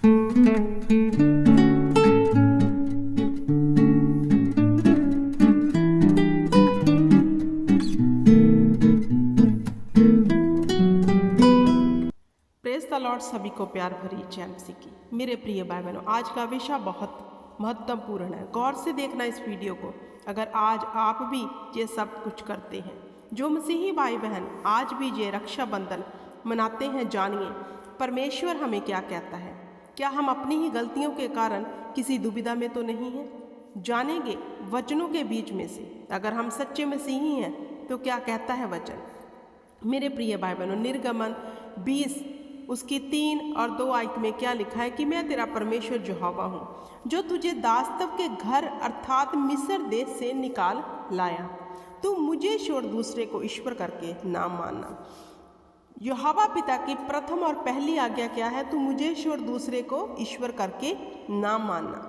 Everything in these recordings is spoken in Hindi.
Praise the Lord. सभी को प्यार भरी जय मसीह की। मेरे प्रिय भाई बहनों, आज का विषय बहुत महत्वपूर्ण है। गौर से देखना इस वीडियो को। अगर आज आप भी ये सब कुछ करते हैं, जो मसीही भाई बहन आज भी ये रक्षाबंधन मनाते हैं, जानिए परमेश्वर हमें क्या कहता है। क्या हम अपनी ही गलतियों के कारण किसी दुविधा में तो नहीं हैं? जानेंगे वचनों के बीच में से। अगर हम सच्चे मसीही हैं तो क्या कहता है वचन। मेरे प्रिय भाई बहनों, निर्गमन 20 उसकी 3 और 2 आयत में क्या लिखा है कि मैं तेरा परमेश्वर यहोवा हूँ, जो तुझे दास्तव के घर अर्थात मिस्र देश से निकाल लाया। तू मुझे छोड़ दूसरे को ईश्वर करके ना मानना। यहोवा पिता की प्रथम और पहली आज्ञा क्या है? तू मुझे छोड़ दूसरे को ईश्वर करके ना मानना।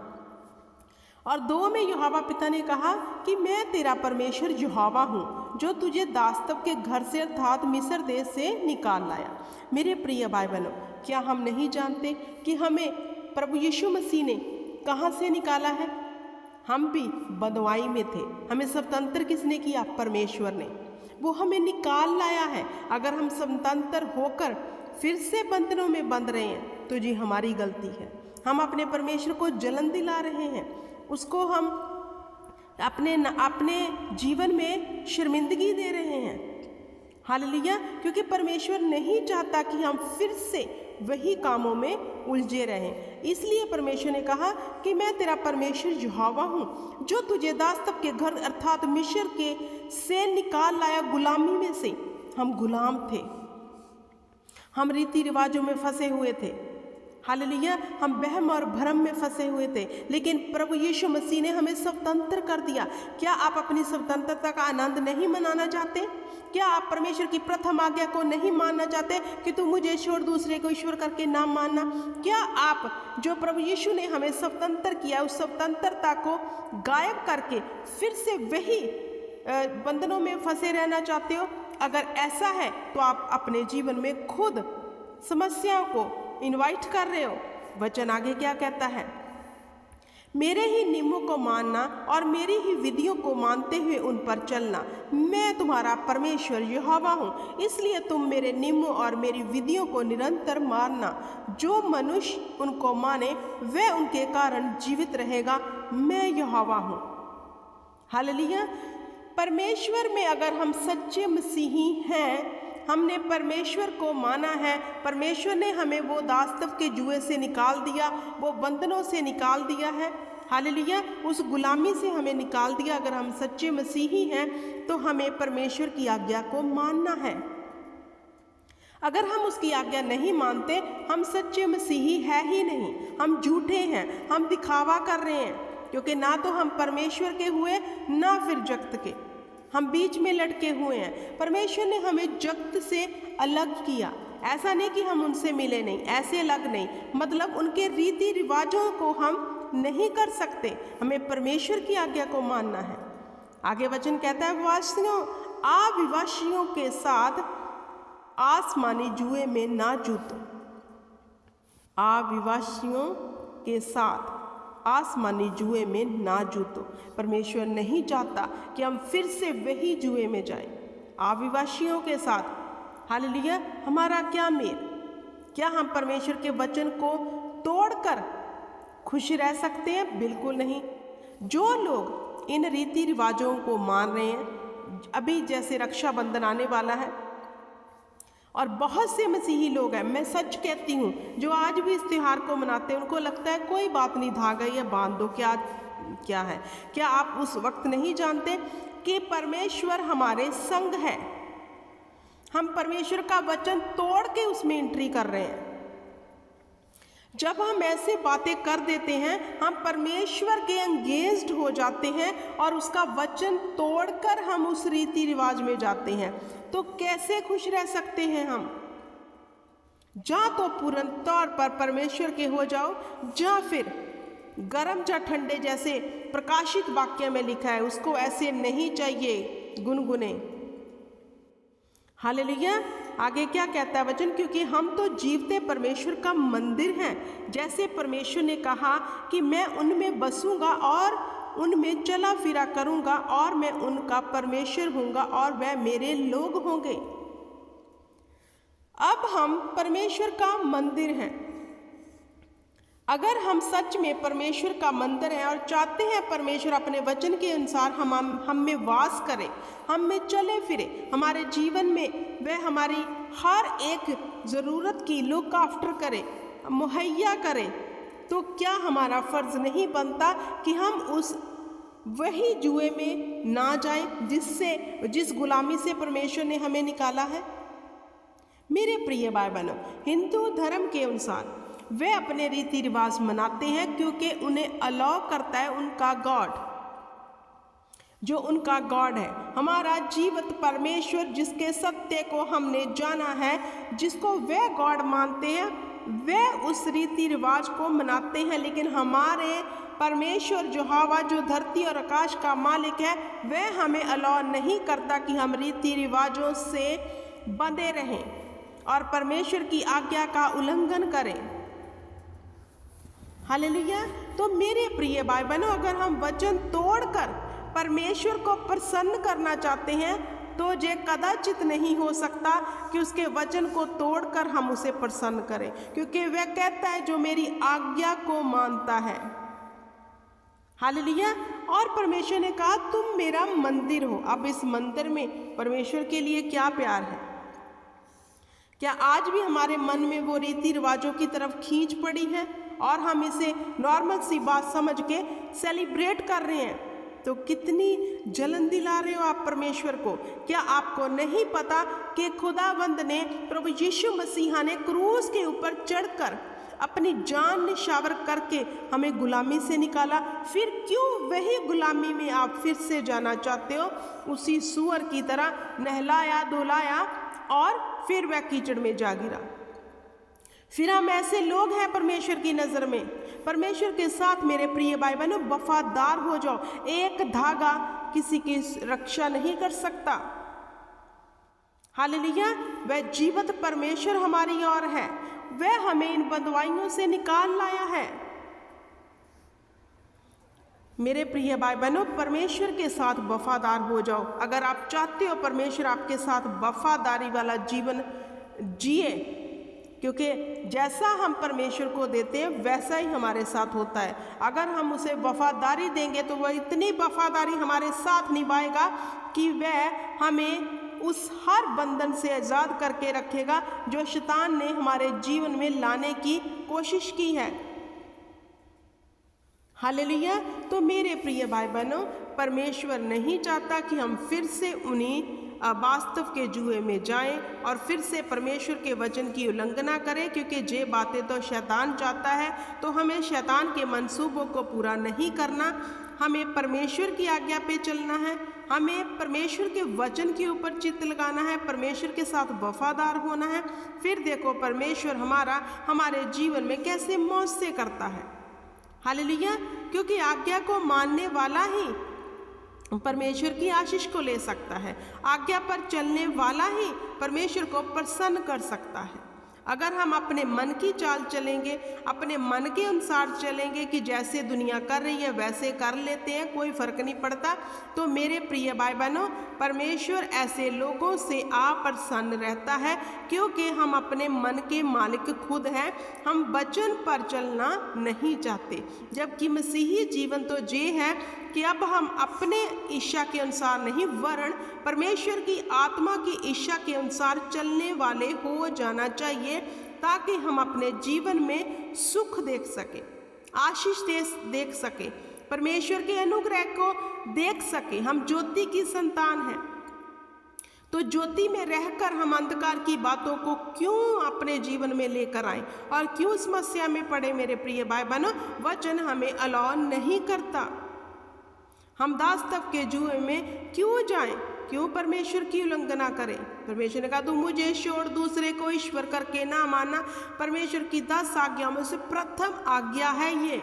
और 2 में यहोवा पिता ने कहा कि मैं तेरा परमेश्वर यहोवा हूँ, जो तुझे दास्तव के घर से अर्थात मिस्र देश से निकाल लाया। मेरे प्रिय भाई बहनों, क्या हम नहीं जानते कि हमें प्रभु यीशु मसीह ने कहाँ से निकाला है? हम भी बंधुआई में थे। हमें स्वतंत्र किसने किया? परमेश्वर ने। वो हमें निकाल लाया है। अगर हम स्वतंत्र होकर फिर से बंधनों में बंध रहे हैं तो जी हमारी गलती है। हम अपने परमेश्वर को जलन दिला रहे हैं, उसको हम अपने जीवन में शर्मिंदगी दे रहे हैं। हालेलुया। क्योंकि परमेश्वर नहीं चाहता कि हम फिर से वही कामों में उलझे रहें। इसलिए परमेश्वर ने कहा कि मैं तेरा परमेश्वर यहोवा हूँ, जो तुझे दास्तव के घर अर्थात मिस्र के से निकाल लाया। गुलामी में से हम गुलाम थे, हम रीति रिवाजों में फंसे हुए थे। हालेलुया। हम वहम और भ्रम में फंसे हुए थे, लेकिन प्रभु यीशु मसीह ने हमें स्वतंत्र कर दिया। क्या आप अपनी स्वतंत्रता का आनंद नहीं मनाना चाहते? क्या आप परमेश्वर की प्रथम आज्ञा को नहीं मानना चाहते कि तू मुझे छोड़ दूसरे को ईश्वर करके ना मानना? क्या आप जो प्रभु यीशु ने हमें स्वतंत्र किया, उस स्वतंत्रता को गायब करके फिर से वही बंधनों में फंसे रहना चाहते हो? अगर ऐसा है तो आप अपने जीवन में खुद समस्याओं को इनवाइट कर रहे हो। वचन आगे क्या कहता है? मेरे ही नियमों को मानना और मेरी ही विधियों को मानते हुए उन पर चलना। मैं तुम्हारा परमेश्वर यहोवा हूँ, इसलिए तुम मेरे नियमों और मेरी विधियों को निरंतर मानना। जो मनुष्य उनको माने वह उनके कारण जीवित रहेगा। मैं यहोवा हूँ। हालेलुया। परमेश्वर में अगर हम सच्चे मसीही हैं, हमने परमेश्वर को माना है, परमेश्वर ने हमें वो दास्तव के जुए से निकाल दिया, वो बंधनों से निकाल दिया है। हालेलुया। उस गुलामी से हमें निकाल दिया। अगर हम सच्चे मसीही हैं तो हमें परमेश्वर की आज्ञा को मानना है। अगर हम उसकी आज्ञा नहीं मानते, हम सच्चे मसीही है ही नहीं, हम झूठे हैं, हम दिखावा कर रहे हैं। क्योंकि ना तो हम परमेश्वर के हुए, ना फिर जगत के, हम बीच में लटके हुए हैं। परमेश्वर ने हमें जगत से अलग किया। ऐसा नहीं कि हम उनसे मिले नहीं, ऐसे अलग नहीं, मतलब उनके रीति रिवाजों को हम नहीं कर सकते। हमें परमेश्वर की आज्ञा को मानना है। आगे वचन कहता है, वासियों अविवासियों के साथ आसमानी जुए में ना जूतो। अविवासियों के साथ आसमानी जुए में ना जूतो। परमेश्वर नहीं चाहता कि हम फिर से वही जुए में जाएं। अविवासियों के साथ। हालेलुया। हमारा क्या मेल? क्या हम परमेश्वर के वचन को तोड़कर खुश रह सकते हैं? बिल्कुल नहीं। जो लोग इन रीति रिवाजों को मान रहे हैं, अभी जैसे रक्षाबंधन आने वाला है और बहुत से मसीही लोग हैं, मैं सच कहती हूँ, जो आज भी इस त्यौहार को मनाते हैं, उनको लगता है कोई बात नहीं, धागा या बांध दो, क्या है। क्या आप उस वक्त नहीं जानते कि परमेश्वर हमारे संग है? हम परमेश्वर का वचन तोड़ के उसमें एंट्री कर रहे हैं। जब हम ऐसे बातें कर देते हैं, हम परमेश्वर के एंगेज्ड हो जाते हैं और उसका वचन तोड़कर हम उस रीति रिवाज में जाते हैं, तो कैसे खुश रह सकते हैं हम? जा तो पूर्ण तौर पर परमेश्वर के हो जाओ, जा फिर गरम या ठंडे, जैसे प्रकाशित वाक्य में लिखा है, उसको ऐसे नहीं चाहिए गुनगुने। हालेलुया। आगे क्या कहता है वचन, क्योंकि हम तो जीवते परमेश्वर का मंदिर हैं। जैसे परमेश्वर ने कहा कि मैं उनमें बसूंगा और उनमें चला फिरा करूंगा और मैं उनका परमेश्वर हूँगा और वह मेरे लोग होंगे। अब हम परमेश्वर का मंदिर हैं। अगर हम सच में परमेश्वर का मंदिर हैं और चाहते हैं परमेश्वर अपने वचन के अनुसार हम में वास करे, हम में चले फिरे, हमारे जीवन में वह हमारी हर एक ज़रूरत की लुक आफ्टर करे, मुहैया करे, तो क्या हमारा फ़र्ज़ नहीं बनता कि हम उस वही जुए में ना जाएं जिस गुलामी से परमेश्वर ने हमें निकाला है। मेरे प्रिय भाई बहनों, हिंदू धर्म के अनुसार वे अपने रीति रिवाज मनाते हैं क्योंकि उन्हें अलाउ करता है उनका गॉड, जो उनका गॉड है, हमारा जीवित परमेश्वर, जिसके सत्य को हमने जाना है, जिसको वे गॉड मानते हैं, वे उस रीति रिवाज को मनाते हैं। लेकिन हमारे परमेश्वर जो हवा, जो धरती और आकाश का मालिक है, वह हमें अलाउ नहीं करता कि हम रीति रिवाजों से बंधे रहें और परमेश्वर की आज्ञा का उल्लंघन करें। हालेलुया। तो मेरे प्रिय भाई बहनों, अगर हम वचन तोड़कर परमेश्वर को प्रसन्न करना चाहते हैं तो ये कदाचित नहीं हो सकता कि उसके वचन को तोड़कर हम उसे प्रसन्न करें, क्योंकि वह कहता है जो मेरी आज्ञा को मानता है। हालेलुया। और परमेश्वर ने कहा तुम मेरा मंदिर हो। अब इस मंदिर में परमेश्वर के लिए क्या प्यार है? क्या आज भी हमारे मन में वो रीति रिवाजों की तरफ खींच पड़ी है और हम इसे नॉर्मल सी बात समझ के सेलिब्रेट कर रहे हैं? तो कितनी जलन दिला रहे हो आप परमेश्वर को। क्या आपको नहीं पता कि खुदावंद ने, प्रभु यीशु मसीहा ने क्रूस के ऊपर चढ़कर अपनी जान निछावर करके हमें गुलामी से निकाला? फिर क्यों वही गुलामी में आप फिर से जाना चाहते हो? उसी सूअर की तरह नहलाया धुलाया और फिर वह कीचड़ में जा गिरा। फिर हम ऐसे लोग हैं परमेश्वर की नज़र में। परमेश्वर के साथ मेरे प्रिय भाई बहनों वफादार हो जाओ। एक धागा किसी की रक्षा नहीं कर सकता। हालेलुया। वह जीवित परमेश्वर हमारी ओर है, वह हमें इन बंधुआइयों से निकाल लाया है। मेरे प्रिय भाई बहनों, परमेश्वर के साथ वफादार हो जाओ। अगर आप चाहते हो परमेश्वर आपके साथ वफादारी वाला जीवन जिए, क्योंकि जैसा हम परमेश्वर को देते हैं वैसा ही हमारे साथ होता है। अगर हम उसे वफादारी देंगे तो वह इतनी वफादारी हमारे साथ निभाएगा कि वह हमें उस हर बंधन से आज़ाद करके रखेगा जो शैतान ने हमारे जीवन में लाने की कोशिश की है। हालेलुया। तो मेरे प्रिय भाई बहनों, परमेश्वर नहीं चाहता कि हम फिर से उन्हीं वास्तव के जुए में जाएं और फिर से परमेश्वर के वचन की उल्लंघना करें, क्योंकि ये बातें तो शैतान चाहता है। तो हमें शैतान के मंसूबों को पूरा नहीं करना, हमें परमेश्वर की आज्ञा पे चलना है, हमें परमेश्वर के वचन के ऊपर चित्त लगाना है, परमेश्वर के साथ वफादार होना है। फिर देखो परमेश्वर हमारे जीवन में कैसे मौज से करता है। हालेलुया। क्योंकि आज्ञा को मानने वाला ही परमेश्वर की आशीष को ले सकता है। आज्ञा पर चलने वाला ही परमेश्वर को प्रसन्न कर सकता है। अगर हम अपने मन की चाल चलेंगे, अपने मन के अनुसार चलेंगे कि जैसे दुनिया कर रही है वैसे कर लेते हैं, कोई फर्क नहीं पड़ता, तो मेरे प्रिय भाई बहनों, परमेश्वर ऐसे लोगों से अप्रसन्न रहता है, क्योंकि हम अपने मन के मालिक खुद हैं। हम वचन पर चलना नहीं चाहते, जबकि मसीही जीवन तो ये है कि अब हम अपने इच्छा के अनुसार नहीं, वरन परमेश्वर की आत्मा की इच्छा के अनुसार चलने वाले हो जाना चाहिए, ताकि हम अपने जीवन में सुख देख सके, आशीष देख सके, परमेश्वर के अनुग्रह को देख सके। हम ज्योति की संतान हैं, तो ज्योति में रहकर हम अंधकार की बातों को क्यों अपने जीवन में लेकर आए और क्यों समस्या में पड़े? मेरे प्रिय भाई बहनों, वचन हमें अलाउ नहीं करता। हम दास्तव के जुए में क्यों जाएं? क्यों परमेश्वर की उल्लंघना करें? परमेश्वर ने कहा तू मुझे छोड़ दूसरे को ईश्वर करके ना मानना। परमेश्वर की 10 आज्ञाओं में से प्रथम आज्ञा है ये।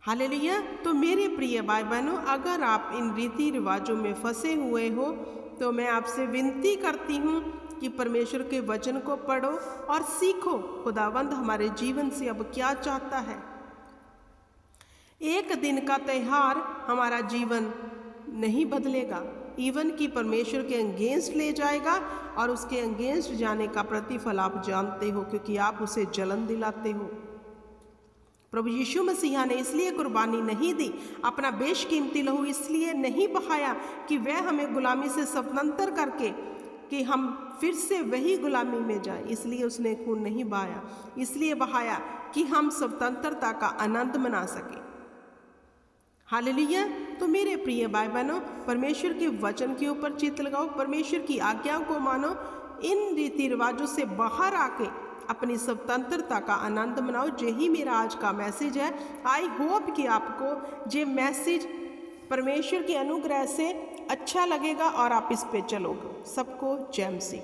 हालेलुया। तो मेरे प्रिय भाई बहनों, अगर आप इन रीति रिवाजों में फंसे हुए हो तो मैं आपसे विनती करती हूँ कि परमेश्वर के वचन को पढ़ो और सीखो खुदावंद हमारे जीवन से अब क्या चाहता है। एक दिन का त्यौहार हमारा जीवन नहीं बदलेगा, इवन कि परमेश्वर के अगेंस्ट ले जाएगा, और उसके अगेंस्ट जाने का प्रतिफल आप जानते हो, क्योंकि आप उसे जलन दिलाते हो। प्रभु यीशु मसीहा ने इसलिए कुर्बानी नहीं दी, अपना बेशकीमती लहू इसलिए नहीं बहाया कि वह हमें गुलामी से स्वतंत्र करके कि हम फिर से वही गुलामी में जाएं। इसलिए उसने खून नहीं बहाया, इसलिए बहाया कि हम स्वतंत्रता का आनंद मना सकें। हालेलुया। तो मेरे प्रिय भाई बहनों, परमेश्वर के वचन के ऊपर चित्त लगाओ, परमेश्वर की आज्ञाओं को मानो, इन रीति रिवाजों से बाहर आके अपनी स्वतंत्रता का आनंद मनाओ। यही मेरा आज का मैसेज है। आई होप कि आपको ये मैसेज परमेश्वर के अनुग्रह से अच्छा लगेगा और आप इस पे चलोगे। सबको जय मसीह।